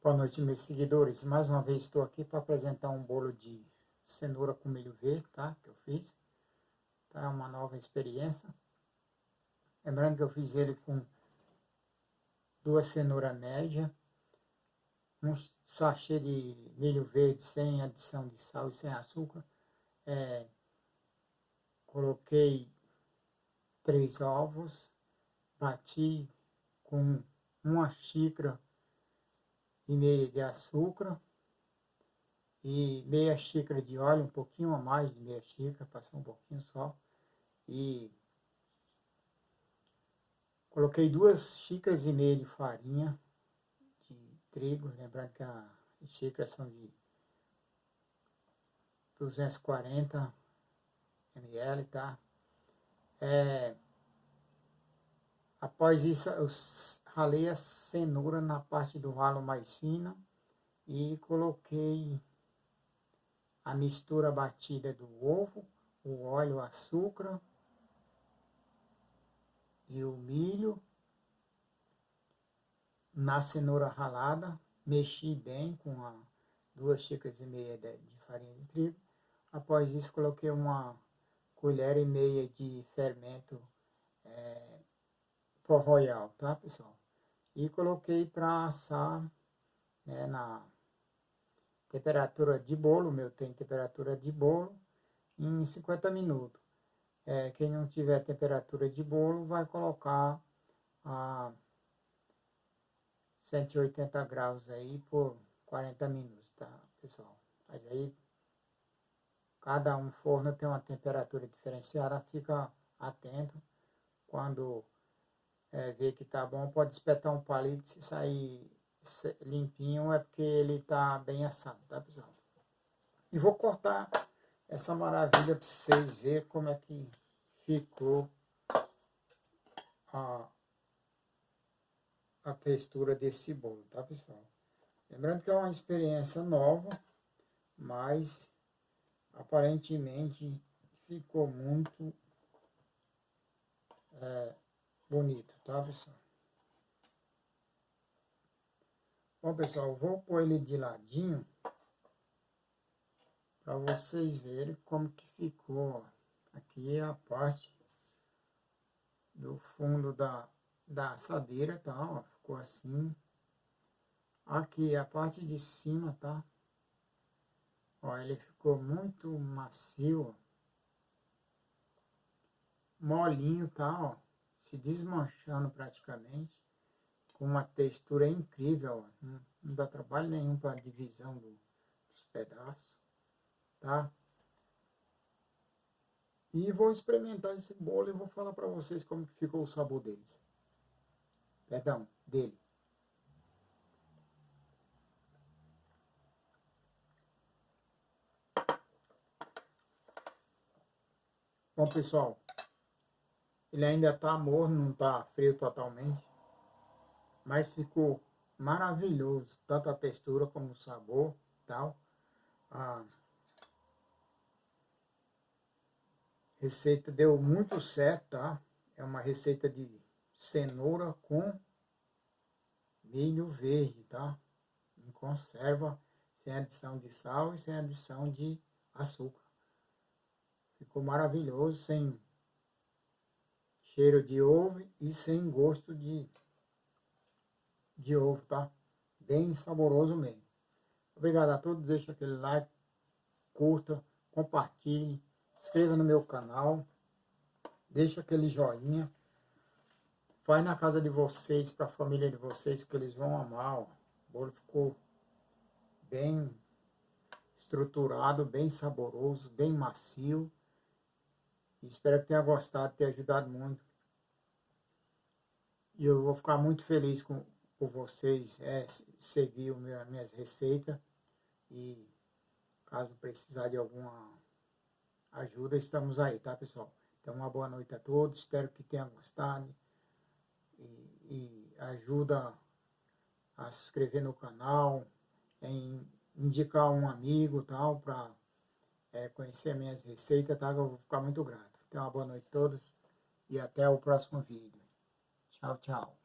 Boa noite, meus seguidores. Mais uma vez estou aqui para apresentar um bolo de cenoura com milho verde, tá? Que eu fiz. Tá? Uma nova experiência. Lembrando que eu fiz ele com 2 cenouras médias, um sachê de milho verde sem adição de sal e sem açúcar. Coloquei 3 ovos, bati com 1,5 xícara de açúcar e meia xícara de óleo, um pouquinho a mais de meia xícara, passou um pouquinho só, e coloquei 2,5 xícaras de farinha de trigo, lembrando que as xícaras são de 240 ml, tá? Após isso, eu ralei a cenoura na parte do ralo mais fina e coloquei a mistura batida do ovo, o óleo, o açúcar e o milho na cenoura ralada. Mexi bem com 2,5 xícaras de farinha de trigo. Após isso, coloquei 1,5 colher de fermento pó royal, tá, pessoal? E coloquei para assar, né, na temperatura de bolo. O meu tem temperatura de bolo, em 50 minutos. Quem não tiver temperatura de bolo vai colocar a 180 graus aí por 40 minutos, tá, pessoal? Mas aí cada forno tem uma temperatura diferenciada, fica atento. Quando vê que tá bom, pode espetar um palito. Se sair limpinho é porque ele tá bem assado, tá, pessoal? E vou cortar essa maravilha para vocês verem como é que ficou a textura desse bolo, tá, pessoal? Lembrando que é uma experiência nova, mas aparentemente ficou muito bonito, tá, pessoal? Bom, pessoal, vou pôr ele de ladinho para vocês verem como que ficou. Aqui é a parte do fundo da assadeira, tá? Ó, ficou assim. Aqui a parte de cima, tá? Ó, ele ficou muito macio, molinho, tá? Ó, se desmanchando praticamente, com uma textura incrível, ó. Não dá trabalho nenhum para a divisão dos pedaços, tá? E vou experimentar esse bolo e vou falar para vocês como que ficou o sabor dele. Perdão, dele. Bom, pessoal, ele ainda está morno, não está frio totalmente, mas ficou maravilhoso, tanto a textura como o sabor, tal. A receita deu muito certo, tá? É uma receita de cenoura com milho verde, tá? Em conserva, sem adição de sal e sem adição de açúcar. Ficou maravilhoso, sem cheiro de ovo e sem gosto de ovo, tá? Bem saboroso mesmo. Obrigado a todos, deixa aquele like, curta, compartilhe, inscreva no meu canal, deixa aquele joinha, faz na casa de vocês, para a família de vocês, que eles vão amar, ó. O bolo ficou bem estruturado, bem saboroso, bem macio. Espero que tenha gostado, tenha ajudado muito. E eu vou ficar muito feliz por vocês seguir as minhas receitas. E caso precisar de alguma ajuda, estamos aí, tá, pessoal? Então, uma boa noite a todos. Espero que tenham gostado. E ajuda a se inscrever no canal, indicar um amigo, tal, para conhecer minhas receitas, tá? Eu vou ficar muito grato. Então, uma boa noite a todos e até o próximo vídeo. Tchau, tchau.